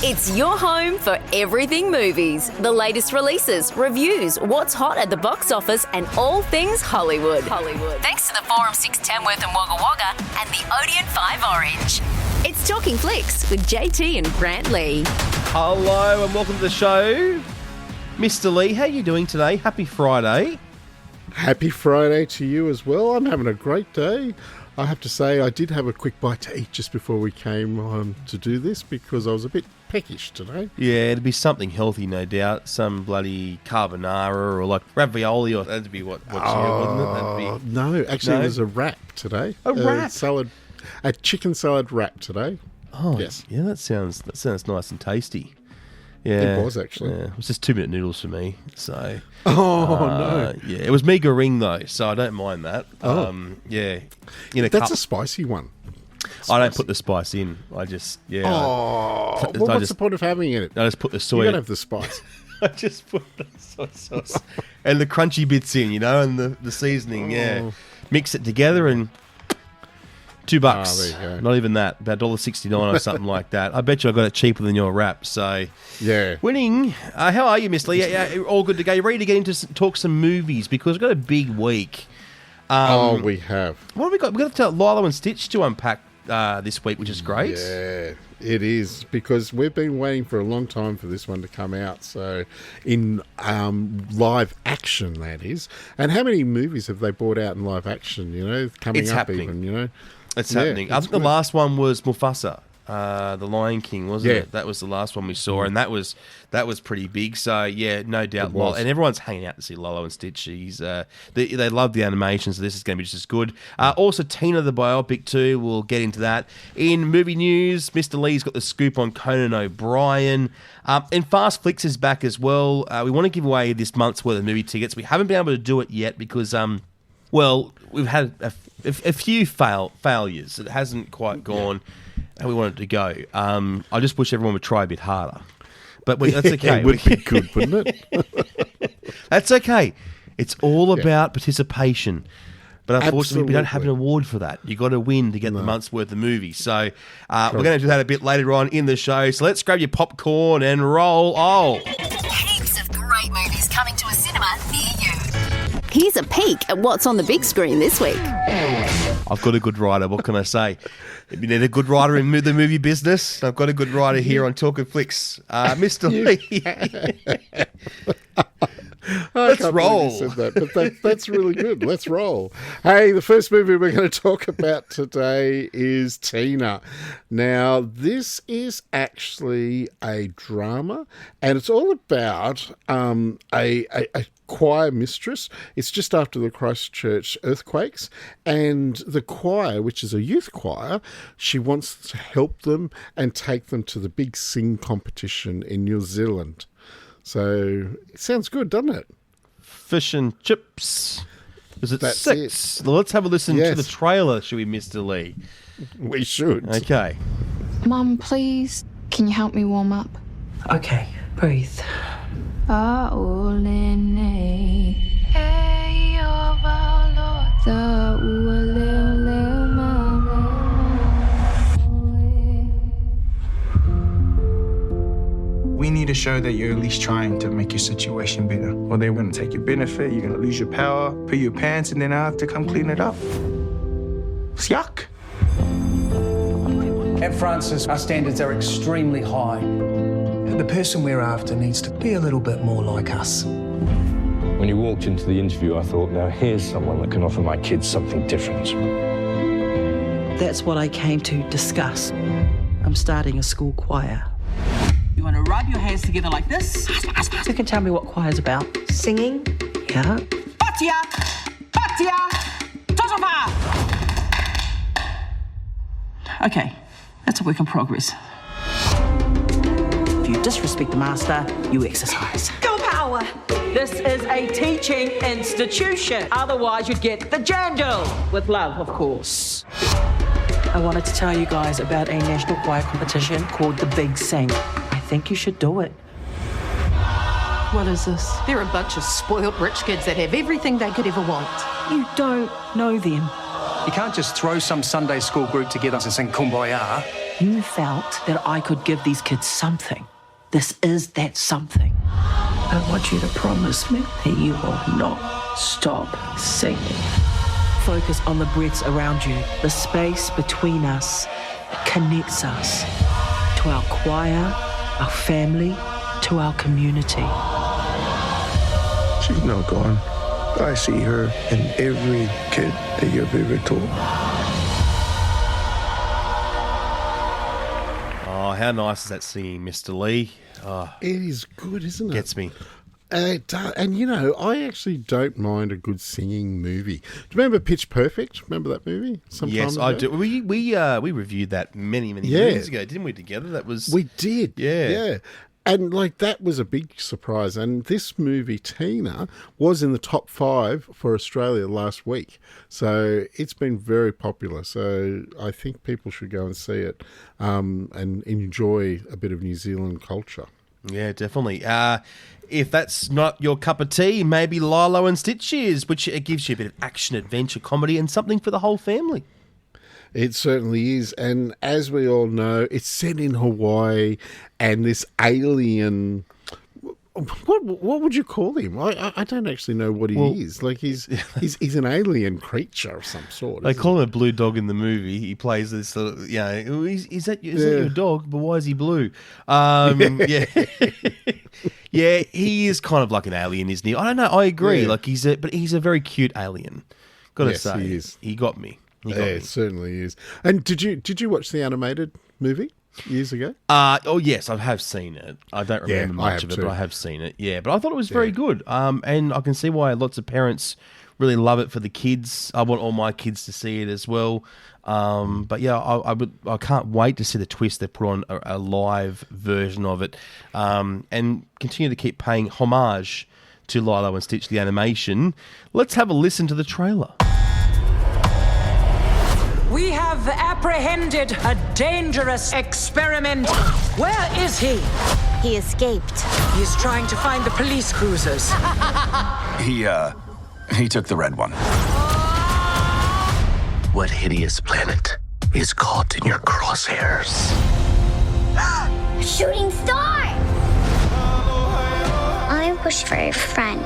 It's your home for everything movies, the latest releases, reviews, what's hot at the box office, and all things Hollywood. Thanks to the Forum 610 Worth and Wagga Wagga and the Odeon 5 Orange. It's Talkin Flicks with JT and Grant Lee. Hello and welcome to the show. Mr. Lee, how are you doing today? Happy Friday. Happy Friday to you as well. I'm having a great day. I have to say, I did have a quick bite to eat just before we came to do this because I was a bit peckish today. Yeah, it'd be something healthy, no doubt. Some bloody carbonara or like ravioli, or that'd be what's here, wouldn't it? That'd be... No, actually, there's a wrap today. A wrap? A chicken salad wrap today. Oh, yes. Yeah, that sounds nice and tasty. Yeah, it was actually. Yeah, it was just 2-minute noodles for me. So. No. Yeah, it was mee goreng though, so I don't mind that. Yeah, that's a spicy one. I don't put the spice in. I just what's the point of having it? I just put the soy. You don't have the spice. I just put the soy sauce and the crunchy bits in, and the seasoning. Yeah, mix it together and $2. There you go. Not even that. About $1.69 or something like that. I bet you I got it cheaper than your wrap. So yeah, winning. How are you, Miss Lee? Yeah, all good to go. You ready to get into talk some movies because we've got a big week. We have. What have we got? We've got to Lilo and Stitch to unpack this week, which is great. Yeah, it is, because we've been waiting for a long time for this one to come out. So, in live action, that is. And how many movies have they brought out in live action, coming it's up happening. even, It's happening. I think the last one was Mufasa, the Lion King, wasn't it? That was the last one we saw, and that was pretty big. So yeah, no doubt. And everyone's hanging out to see Lilo and Stitch. They love the animation, so this is going to be just as good. Also, Tina the biopic too. We'll get into that. In movie news, Mr. Lee's got the scoop on Conan O'Brien. And Fast Flicks is back as well. We want to give away this month's worth of movie tickets. We haven't been able to do it yet because we've had a few failures. It hasn't quite gone how we want it to go. I just wish everyone would try a bit harder. But that's okay. It would be good, wouldn't it? That's okay. It's all about participation. But unfortunately, we don't have an award for that. You've got to win to get the month's worth of movies. So we're going to do that a bit later on in the show. So let's grab your popcorn and roll. Heaps of great movies coming to a cinema near you. Here's a peek at what's on the big screen this week. I've got a good writer. What can I say? If you need a good writer in the movie business, I've got a good writer here on Talkin Flicks. Mr. Lee. Let's roll. Said that, but that's really good. Let's roll. Hey, the first movie we're going to talk about today is Tina. Now, this is actually a drama, and it's all about a choir mistress. It's just after the Christchurch earthquakes, and the choir, which is a youth choir, she wants to help them and take them to the big sing competition in New Zealand. So it sounds good, doesn't it? Fish and chips. Is it That's 6? Well, let's have a listen to the trailer, should we, Mr. Lee? We should. Okay. Mum, please, can you help me warm up? Okay, breathe. We need to show that you're at least trying to make your situation better. Or they're going to take your benefit, you're going to lose your power, pee your pants, and then I have to come clean it up. It's yuck. At Francis, our standards are extremely high. The person we're after needs to be a little bit more like us. When you walked into the interview, I thought, now here's someone that can offer my kids something different. That's what I came to discuss. I'm starting a school choir. You want to rub your hands together like this? You can tell me what choir's about. Singing? Yeah. Patia! Patia! Tosofa! Okay, that's a work in progress. If you disrespect the master, you exercise. Go power! This is a teaching institution. Otherwise, you'd get the jandal. With love, of course. I wanted to tell you guys about a national choir competition called The Big Sing. I think you should do it. What is this? They're a bunch of spoiled rich kids that have everything they could ever want. You don't know them. You can't just throw some Sunday school group together and sing Kumbaya. You felt that I could give these kids something. This is that something. I want you to promise me that you will not stop singing. Focus on the breaths around you, the space between us that connects us to our choir, our family, to our community. She's not gone. I see her in every kid that you've ever taught. Oh, how nice is that singing, Mr. Lee? Oh, it is good, isn't it? Gets me. And, you know, I actually don't mind a good singing movie. Do you remember Pitch Perfect? Remember that movie? Yes, I do. We reviewed that many years ago, didn't we, together? We did. Yeah. And, like, that was a big surprise. And this movie, Tina, was in the top 5 for Australia last week. So it's been very popular. So I think people should go and see it and enjoy a bit of New Zealand culture. Yeah, definitely. If that's not your cup of tea, maybe Lilo and Stitch is, which it gives you a bit of action, adventure, comedy, and something for the whole family. It certainly is. And as we all know, it's set in Hawaii, and this alien... What would you call him? I don't actually know what he is. Like he's an alien creature of some sort. They call him a blue dog in the movie. He plays this, is that your dog? But why is he blue? Yeah, yeah, he is kind of like an alien, isn't he? I don't know. I agree. Yeah. Like he's a very cute alien. Gotta say, he is. He got me. It certainly is. And did you watch the animated movie years ago? Oh yes, I have seen it. I don't remember much of it, but I have seen it. Yeah, but I thought it was very good. And I can see why lots of parents really love it for the kids. I want all my kids to see it as well. But yeah, I can't wait to see the twist they put on a live version of it, and continue to keep paying homage to Lilo and Stitch the animation. Let's have a listen to the trailer. We have apprehended a dangerous experiment. Where is he? He escaped. He's trying to find the police cruisers. He took the red one. What hideous planet is caught in your crosshairs? Shooting star! I wish for a friend.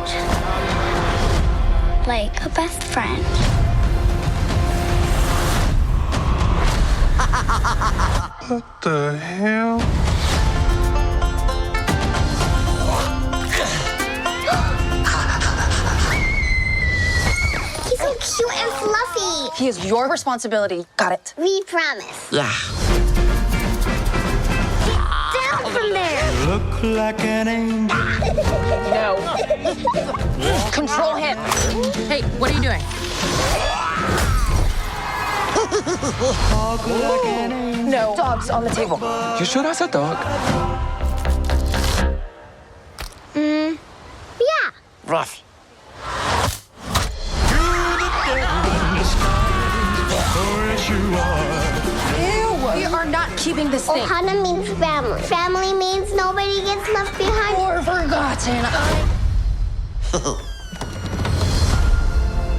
Like a best friend. What the hell? He's so cute and fluffy. He is your responsibility. Got it. We promise. Yeah. Get down from there. Look like an angel. No. Control him. Hey, what are you doing? No. Dogs on the table. You sure that's a dog? Yeah. Rough. Ew. We are not keeping this thing. Ohana means family. Family means nobody gets left behind or forgotten.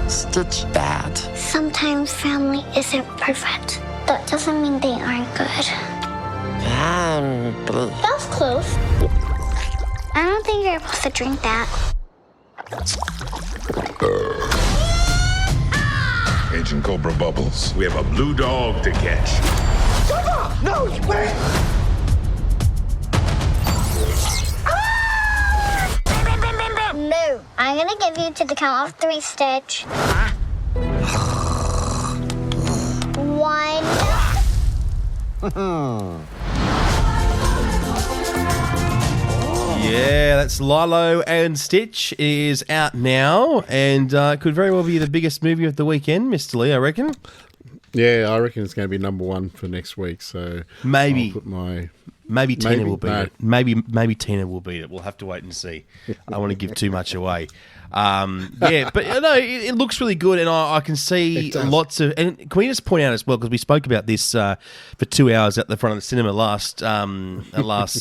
Stitch bad. Sometimes family isn't perfect. That doesn't mean they aren't good. That's close. I don't think you're supposed to drink that. Agent Cobra Bubbles, we have a blue dog to catch. No, wait! No. I'm gonna give you to the count of 3, Stitch. 1. Yeah, that's Lilo and Stitch is out now, and could very well be the biggest movie of the weekend, Mr. Lee, I reckon. Yeah, I reckon it's going to be number 1 for next week. So maybe I'll put maybe Tina will beat it. Maybe Tina will beat it. We'll have to wait and see. I don't want to give too much away. Yeah, but no, it looks really good, and I can see lots of. And can we just point out as well, because we spoke about this for 2 hours at the front of the cinema last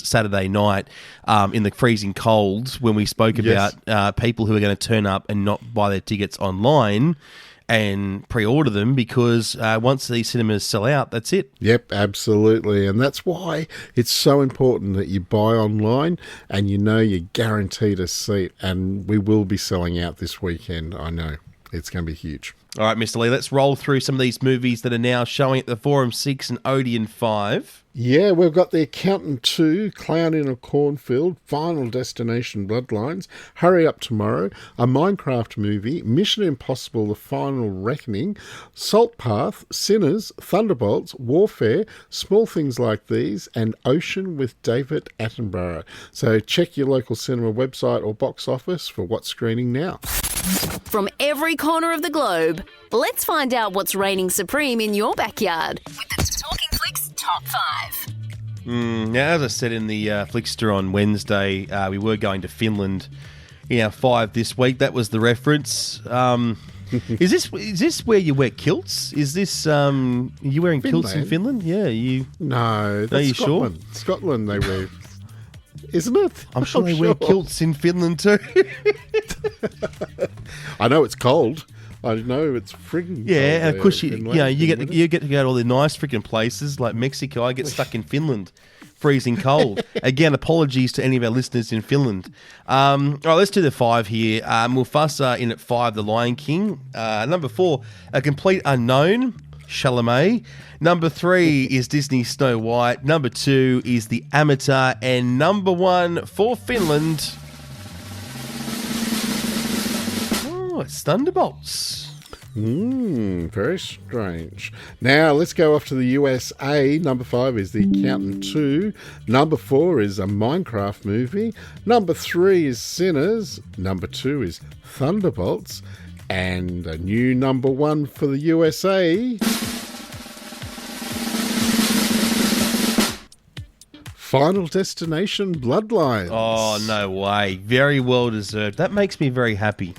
Saturday night in the freezing cold when we spoke about people who are going to turn up and not buy their tickets online. and pre-order them because once these cinemas sell out, that's it. Yep, absolutely. And that's why it's so important that you buy online and you know you're guaranteed a seat. And we will be selling out this weekend. I know. It's going to be huge. All right, Mr. Lee, let's roll through some of these movies that are now showing at the Forum 6 and Odeon 5. Yeah, we've got The Accountant 2, Clown in a Cornfield, Final Destination Bloodlines, Hurry Up Tomorrow, a Minecraft movie, Mission Impossible The Final Reckoning, Salt Path, Sinners, Thunderbolts, Warfare, Small Things Like These, and Ocean with David Attenborough. So check your local cinema website or box office for what's screening now. From every corner of the globe, let's find out what's reigning supreme in your backyard with the Talkin Flicks Top 5. Now, as I said in the Flickster on Wednesday, we were going to Finland in our 5 this week. That was the reference. Is this where you wear kilts? Is this are you wearing kilts in Finland? Yeah, you. No, that's you Scotland. Sure? Scotland, they wear. Isn't it? I'm sure they wear kilts in Finland too. I know it's cold. I know it's frigging cold. Yeah, and of course you get to go to all the nice freaking places like Mexico. I get stuck in Finland, freezing cold. Again, apologies to any of our listeners in Finland. All right, let's do the 5 here. Mufasa in at 5, The Lion King. Number 4, A Complete Unknown, Chalamet. Number 3 is Disney Snow White. Number 2 is The Amateur. And number 1 for Finland, it's Thunderbolts. Very strange. Now, let's go off to the USA. Number 5 is The Accountant 2. Number 4 is a Minecraft movie. Number 3 is Sinners. Number 2 is Thunderbolts. And a new number 1 for the USA. Final Destination Bloodlines. Oh, no way. Very well deserved. That makes me very happy.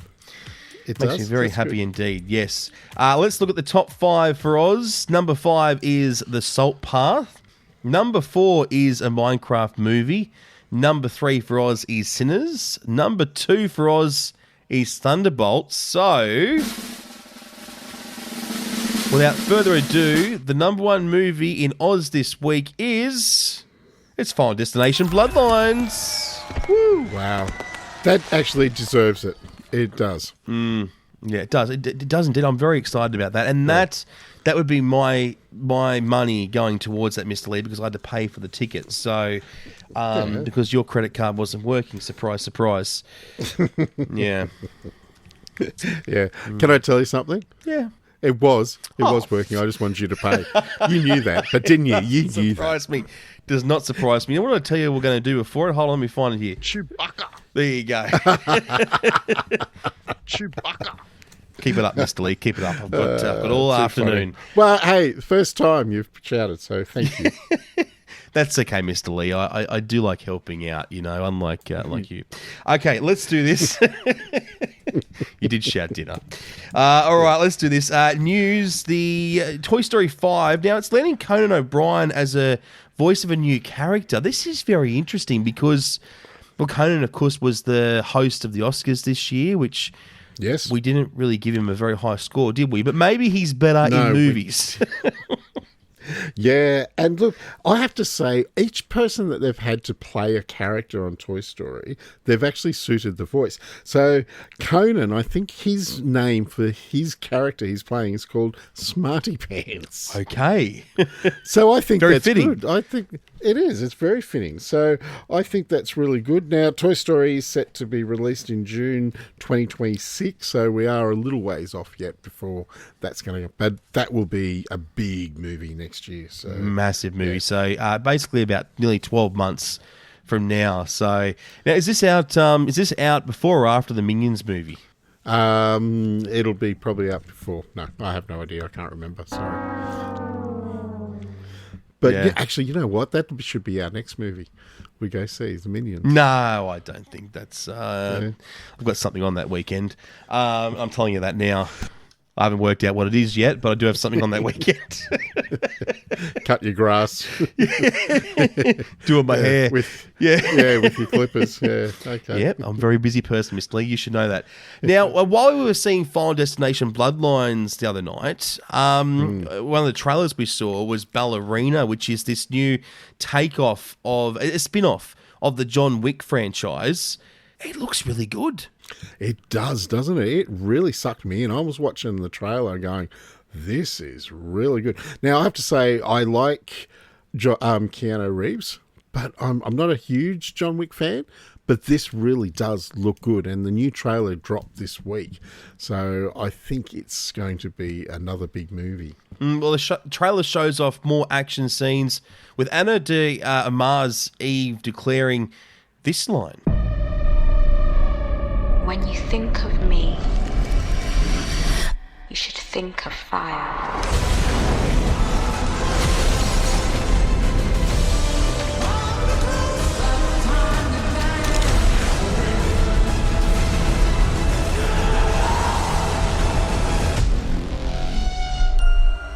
It makes me very happy indeed, yes. Let's look at the top 5 for Oz. Number 5 is The Salt Path. Number 4 is a Minecraft movie. Number 3 for Oz is Sinners. Number 2 for Oz is Thunderbolts. So, without further ado, the number 1 movie in Oz this week is... It's Final Destination Bloodlines. Woo! Wow. That actually deserves it. It does. Yeah, it does. It does indeed. I'm very excited about that. And that would be my money going towards that, Mr. Lee, because I had to pay for the ticket. So, because your credit card wasn't working. Surprise, surprise. Yeah. Yeah. Can I tell you something? Yeah. It was working. I just wanted you to pay. You knew that, but didn't you? You knew that. Surprised me. Does not surprise me. You know what I tell you we're going to do before it? Hold on, let me find it here. Chewbacca. There you go. Chewbacca. Keep it up, Mr. Lee. Keep it up. I've got all afternoon. Funny. Well, hey, first time you've shouted, so thank you. That's okay, Mr. Lee. I do like helping out, unlike like you. Okay, let's do this. You did shout dinner. All right, let's do this. News, the Toy Story 5. Now, it's landing Conan O'Brien as a voice of a new character. This is very interesting because, well, Conan, of course, was the host of the Oscars this year, which... Yes. We didn't really give him a very high score, did we? But maybe he's better in movies. Yeah, and look, I have to say, each person that they've had to play a character on Toy Story, they've actually suited the voice. So Conan, I think his name for his character he's playing is called Smarty Pants. Okay. So I think very that's fitting. good. I think it is. It's very fitting. So I think that's really good. Now, Toy Story is set to be released in June 2026, so we are a little ways off yet before that's going to... But that will be a big movie next year. So massive movie. Yeah. So basically about nearly 12 months from now. So now, is this out before or after the Minions movie? It'll be probably out before. No, I have no idea. I can't remember. Sorry. But yeah, actually, you know what? That should be our next movie. We go see the Minions. No, I don't think that's... I've got something on that weekend. I'm telling you that now. I haven't worked out what it is yet, but I do have something on that weekend. Cut your grass. Doing my hair. With your clippers. Yeah, okay. Yeah, I'm a very busy person, Mr. Lee. You should know that. Now, while we were seeing Final Destination Bloodlines the other night, one of the trailers we saw was Ballerina, which is this new takeoff of a spin-off of the John Wick franchise. It looks really good. It does, doesn't it? It really sucked me in. I was watching the trailer going, this is really good. Now, I have to say, I like Keanu Reeves, but I'm not a huge John Wick fan, but this really does look good. And the new trailer dropped this week. So I think it's going to be another big movie. Well, the trailer shows off more action scenes with Ana de Armas Eve declaring this line. When you think of me, you should think of fire.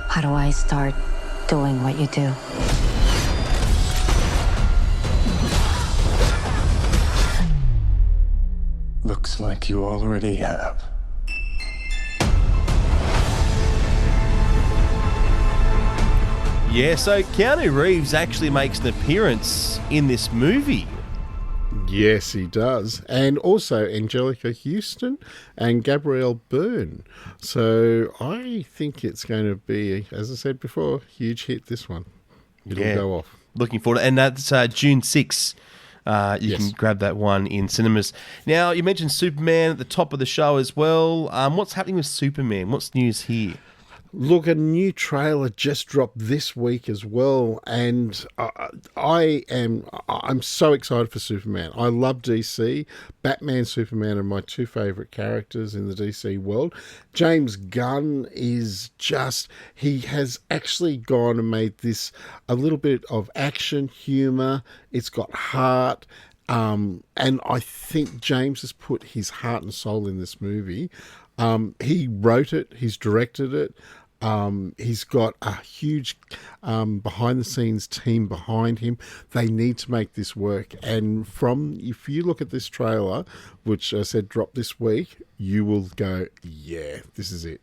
How do I start doing what you do? Looks like you already have. Yeah, so Keanu Reeves actually makes an appearance in this movie. Yes, he does. And also Angelica Houston and Gabrielle Byrne. So I think it's going to be, as I said before, huge hit, this one. It'll go off. Looking forward to it. And that's June 6th. You can grab that one in cinemas. Now, you mentioned Superman at the top of the show as well. What's happening with Superman? What's news here? Look, a new trailer just dropped this week as well, and I'm so excited for Superman. I love DC. Batman, Superman are my two favourite characters in the DC world. James Gunn is he has actually gone and made this a little bit of action, humour. It's got heart. And I think James has put his heart and soul in this movie. He wrote it. He's directed it. He's got a huge behind-the-scenes team behind him. They need to make this work. And if you look at this trailer, which I said dropped this week, you will go, yeah, this is it.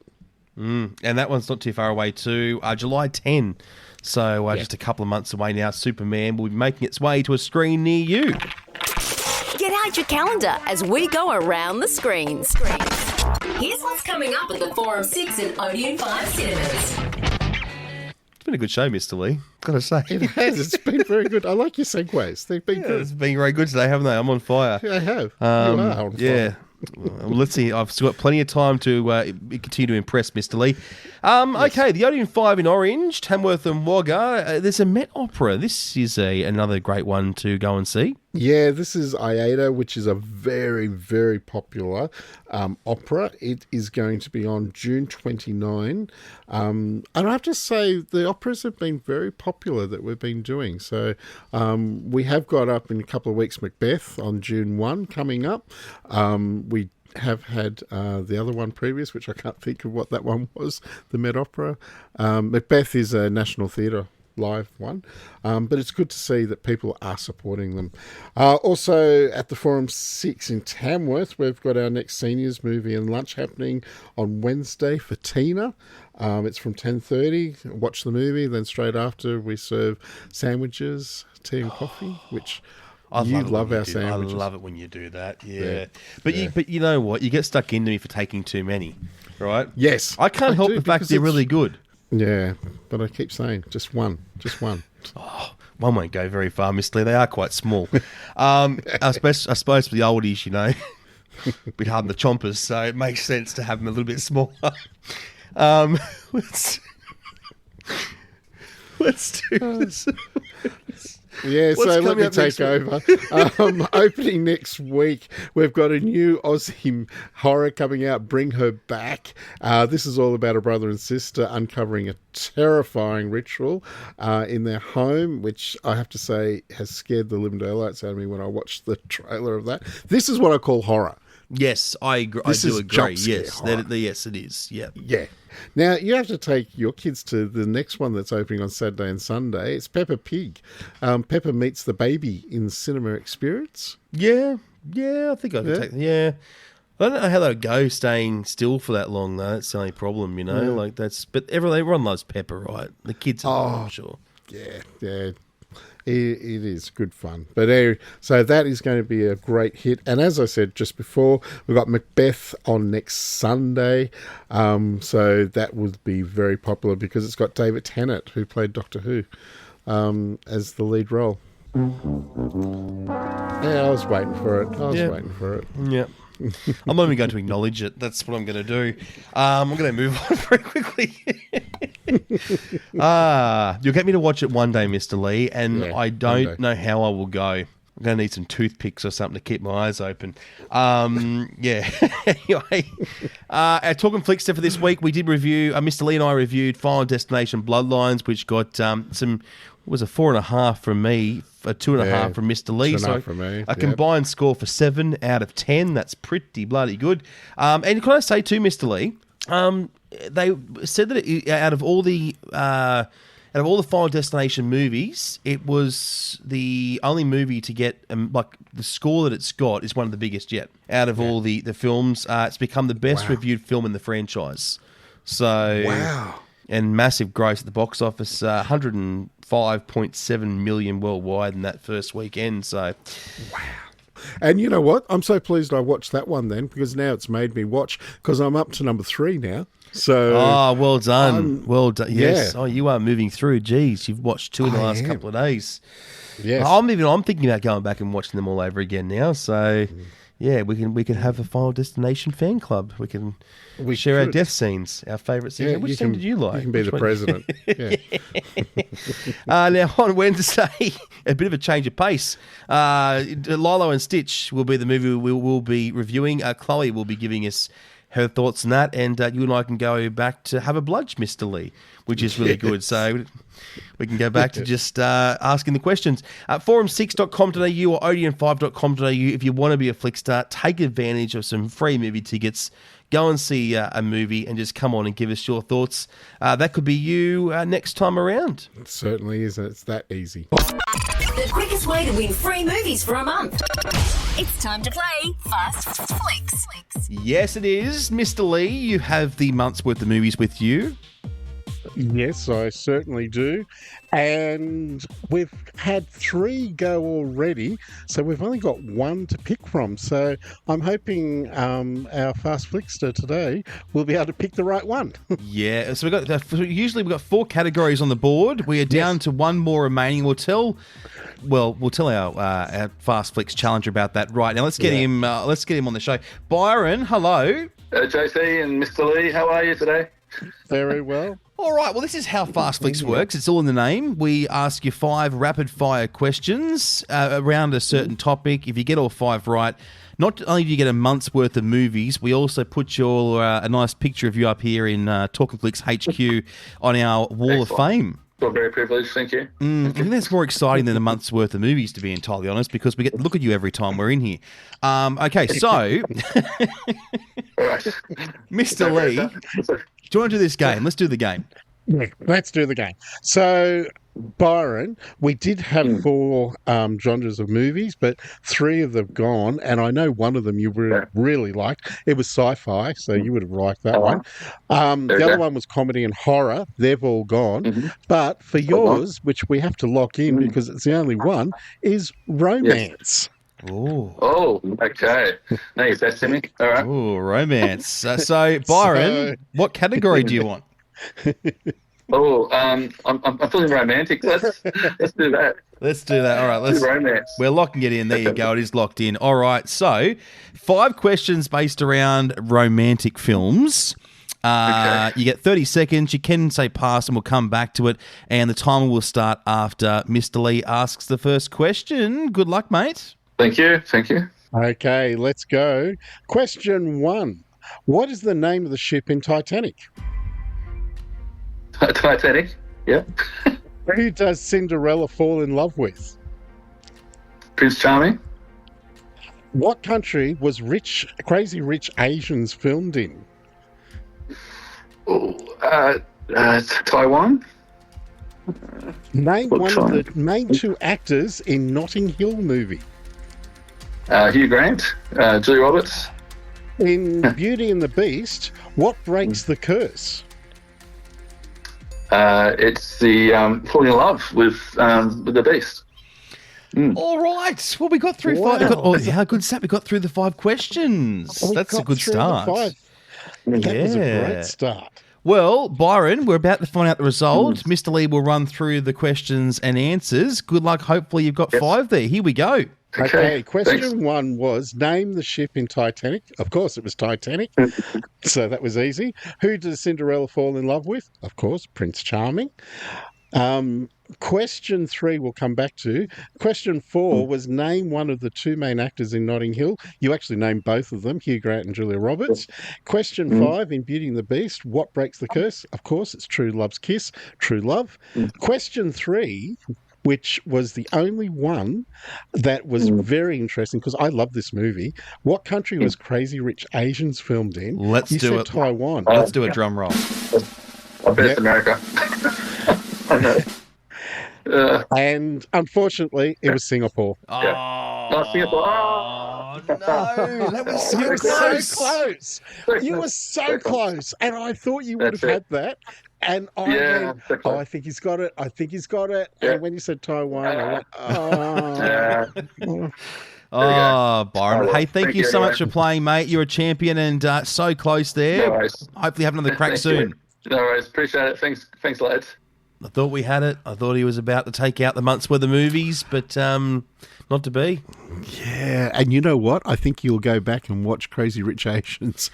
And that one's not too far away too. July 10. So just a couple of months away now. Superman will be making its way to a screen near you. Get out your calendar as we go around the screens. Here's what's coming up at the Forum 6 and Odeon 5 cinemas. It's been a good show, Mr. Lee. Gotta say. It has. It's been very good. I like your segues. They've been good. It's been very good today, haven't they? I'm on fire. Yeah, I have. You are on fire. Yeah. Well, let's see. I've still got plenty of time to continue to impress Mr. Lee. Okay, the Odeon 5 in Orange, Tamworth and Wagga. There's a Met Opera. This is another great one to go and see. Yeah, this is Aida, which is a very, very popular opera. It is going to be on June 29. And I have to say, the operas have been very popular that we've been doing. So we have got up in a couple of weeks Macbeth on June 1 coming up. We have had the other one previous, which I can't think of what that one was, the Met Opera. Macbeth is a National Theatre live one, but it's good to see that people are supporting them. Also at the Forum 6 in Tamworth, we've got our next seniors movie and lunch happening on Wednesday for Tina. It's from 10:30. Watch the movie, then straight after we serve sandwiches, tea and coffee, which I love our sandwiches. I love it when you do that. Yeah. But you know what? You get stuck into me for taking too many, right? Yes. I can't help the fact they're really good. Yeah, but I keep saying just one. Oh, one won't go very far, Miss Lee. They are quite small. I suppose for the oldies, a bit hard on the chompers, so it makes sense to have them a little bit smaller. Let's do this. Yeah, so let me take over. Opening next week, we've got a new Aussie horror coming out, Bring Her Back. This is all about a brother and sister uncovering a terrifying ritual in their home, which I have to say has scared the living daylights out of me when I watched the trailer of that. This is what I call horror. Yes, I agree. I do agree. Yes, yes, it is. Yeah. Yeah. Now, you have to take your kids to the next one that's opening on Saturday and Sunday. It's Peppa Pig. Peppa Meets the Baby in Cinema Experience. Yeah, I think I could take that. Yeah. I don't know how they'll go staying still for that long, though. That's the only problem, you know? Like but everyone loves Peppa, right? The kids are, I'm sure. Yeah. It is good fun. But so that is going to be a great hit. And as I said just before, we've got Macbeth on next Sunday. So that would be very popular because it's got David Tennant, who played Doctor Who, as the lead role. Yeah, I was waiting for it. Yeah. I'm not even going to acknowledge it. That's what I'm going to do. I'm going to move on very quickly. You'll get me to watch it one day, Mr. Lee, and I don't know how I will go. I'm going to need some toothpicks or something to keep my eyes open. Anyway, our Talkin Flicks for this week, we did review, Mr. Lee and I reviewed Final Destination Bloodlines, which got some, was a 4.5 from me, a 2.5 from Mr. Lee. So from me. A combined score for 7 out of 10. That's pretty bloody good. And can I say too, Mr. Lee, they said that out of all the Final Destination movies, it was the only movie to get like the score that it's got is one of the biggest yet out of all the films. It's become the best reviewed film in the franchise. So and massive gross at the box office, 105.7 million worldwide in that first weekend. So, And you know what? I'm so pleased I watched that one then, because now it's made me watch, because I'm up to number 3 now. So, well done. Well done. Yes. Yeah. Oh, you are moving through. Geez, you've watched 2 in the last couple of days. Yes. I'm thinking about going back and watching them all over again now. So, yeah, we can have a Final Destination fan club. We share our death scenes, our favourite scenes. Yeah, Which scene did you like? You can be the president. Yeah. Now, on Wednesday, a bit of a change of pace. Lilo and Stitch will be the movie we will be reviewing. Chloe will be giving us her thoughts on that, and you and I can go back to Have a Bludge, Mr. Lee, which is really good. So we can go back to just asking the questions. Forum6.com.au or odeon5.com.au if you want to be a Flickstar. Take advantage of some free movie tickets. Go and see a movie and just come on and give us your thoughts. That could be you next time around. It certainly is. It's that easy. The quickest way to win free movies for a month. It's time to play Fast Flicks. Yes, it is. Mr. Lee, you have the month's worth of movies with you. Yes, I certainly do. And we've had 3 go already, so we've only got 1 to pick from. So I'm hoping our Fast Flickster today will be able to pick the right one. Yeah, so usually we've got 4 categories on the board. We are down to 1 more remaining. We'll tell our Fast Flicks challenger about that right now. Let's get him. Let's get him on the show. Byron, hello. JC and Mr. Lee, how are you today? Very well. All right, well, this is how Fast Flicks works. It's all in the name. We ask you 5 rapid-fire questions around a certain topic. If you get all 5 right, not only do you get a month's worth of movies, we also put a nice picture of you up here in Talkin Flicks HQ on our Wall of Fame. Well, very privileged, thank you. I think that's more exciting than a month's worth of movies, to be entirely honest, because we get to look at you every time we're in here. Okay, so, Mr. Lee, do you want to do this game? Let's do the game. Yeah, let's do the game. So, Byron, we did have 4 genres of movies, but 3 of them gone, and I know one of them you really liked. It was sci-fi, so you would have liked that one. The other one was comedy and horror. They've all gone. But for yours, which we have to lock in because it's the only one, is romance. Oh, okay. Now you're testing me. All right. Oh, romance. So, Byron, what category do you want? I'm feeling romantic. Let's do that. Let's do that. All right, let's romance. We're locking it in. There you go. It is locked in. All right. So, 5 questions based around romantic films. You get 30 seconds. You can say pass, and we'll come back to it. And the timer will start after Mr. Lee asks the first question. Good luck, mate. Thank you. Okay, let's go. Question 1. What is the name of the ship in Titanic? Titanic, yeah. Who does Cinderella fall in love with? Prince Charming. What country was Crazy Rich Asians filmed in? Taiwan. Name one of the main two actors in Notting Hill movie. Hugh Grant, Julia Roberts. In Beauty and the Beast, what breaks the curse? It's the falling in love with the Beast. All right. Well, we got through five. How good's that? We got through the 5 questions. That's a good start. That was a great start. Well, Byron, we're about to find out the result. Mr. Lee will run through the questions and answers. Good luck. Hopefully you've got 5 there. Here we go. Okay, question 1 was, name the ship in Titanic. Of course, it was Titanic, so that was easy. Who does Cinderella fall in love with? Of course, Prince Charming. Question 3 we'll come back to. Question 4 was, name one of the 2 main actors in Notting Hill. You actually named both of them, Hugh Grant and Julia Roberts. Question 5, in Beauty and the Beast, what breaks the curse? Of course, it's True Love's Kiss, True Love. Question 3, which was the only one that was very interesting, because I love this movie. What country was Crazy Rich Asians filmed in? Let's do it. Taiwan. Let's do a drum roll. I bet it's America. I know. And unfortunately, it was Singapore. Singapore. Oh, no. That was so close. You were so close. And I thought you would have had that. And I went, I think he's got it. I think he's got it. Yeah. And when you said Taiwan, I went, Byron. Hey, thank you so much for playing, mate. You're a champion and so close there. No worries. Hopefully have another crack soon. No worries. Appreciate it. Thanks, lads. I thought we had it. I thought he was about to take out the month's worth of movies, but not to be. Yeah, and you know what? I think you'll go back and watch Crazy Rich Asians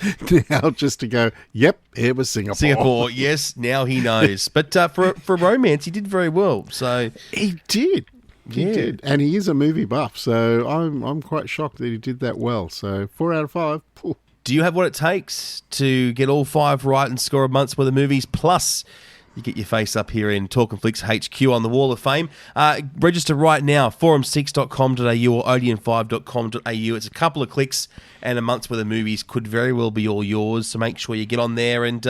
now just to go, yep, it was Singapore. Singapore, yes, now he knows. But for romance, he did very well. So he did. He did. And he is a movie buff, so I'm quite shocked that he did that well. So 4 out of 5. Pooh. Do you have what it takes to get all 5 right and score a month's worth of movies? Plus, you get your face up here in Talkin Flicks HQ on the Wall of Fame. Register right now, forum6.com.au or odeon5.com.au. It's a couple of clicks and a month's worth of movies could very well be all yours. So make sure you get on there and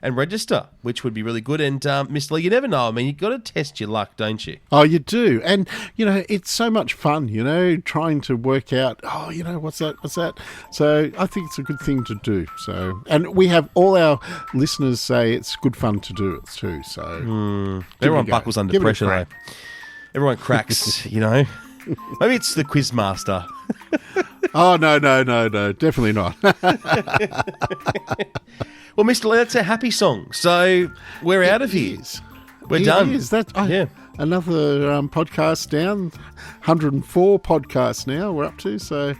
register, which would be really good. And Mr. Lee, you never know. I mean, you've got to test your luck, don't you? Oh, you do. And, it's so much fun, trying to work out, what's that? So I think it's a good thing to do. So, and we have all our listeners say it's good fun to do it too. So everyone buckles under pressure, though. Everyone cracks, Maybe it's the quiz master. Oh, no, definitely not. Well, Mr. Lee, that's a happy song. So we're out of here. We're done. Is that another podcast down? 104 podcasts now we're up to, so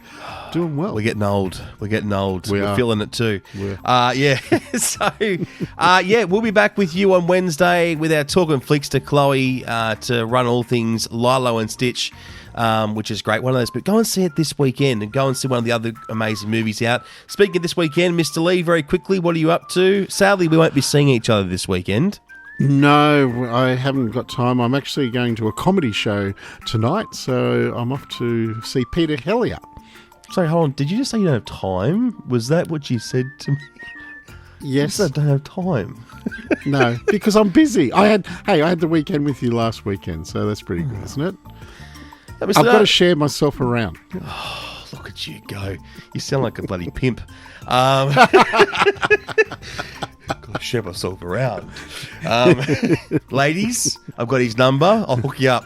doing well. We're getting old. We're feeling it too. Yeah. So, we'll be back with you on Wednesday with our Talkin Flicks to Chloe to run all things Lilo and Stitch. Which is great. One of those, but go and see it this weekend and go and see one of the other amazing movies out. Speaking of this weekend, Mr. Lee, very quickly, what are you up to? Sadly, we won't be seeing each other this weekend. No, I haven't got time. I'm actually going to a comedy show tonight, so I'm off to see Peter Hellier. Sorry, hold on. Did you just say you don't have time? Was that what you said to me? Yes. I don't have time. No, because I'm busy. I had the weekend with you last weekend, so that's pretty good, isn't it? I've got to share myself around. Oh, look at you go. You sound like a bloody pimp. Got to share myself around. Ladies, I've got his number. I'll hook you up.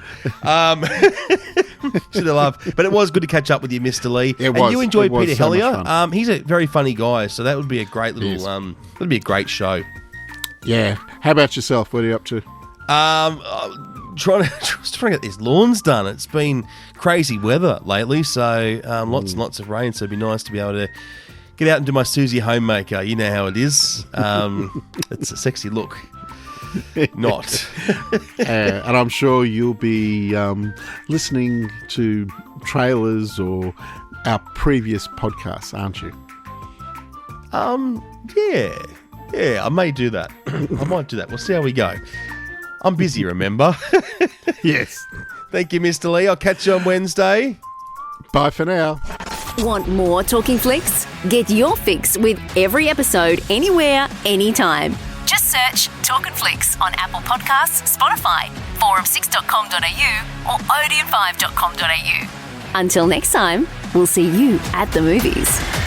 Should have loved. But it was good to catch up with you, Mr. Lee. It was. And you enjoyed Peter so Hellier. He's a very funny guy, so that would be a great little that'd be a great show. Yeah. How about yourself? What are you up to? Trying to get these lawns done. It's been crazy weather lately, so lots and lots of rain, so it'd be nice to be able to get out and do my Susie Homemaker. You know how it is. It's a sexy look. Not. And I'm sure you'll be listening to trailers or our previous podcasts, aren't you? Yeah, I may do that. I might do that. We'll see how we go. I'm busy, remember? Yes. Thank you, Mr. Lee. I'll catch you on Wednesday. Bye for now. Want more Talking Flicks? Get your fix with every episode anywhere, anytime. Just search Talkin Flicks on Apple Podcasts, Spotify, forum6.com.au or odeon5.com.au. Until next time, we'll see you at the movies.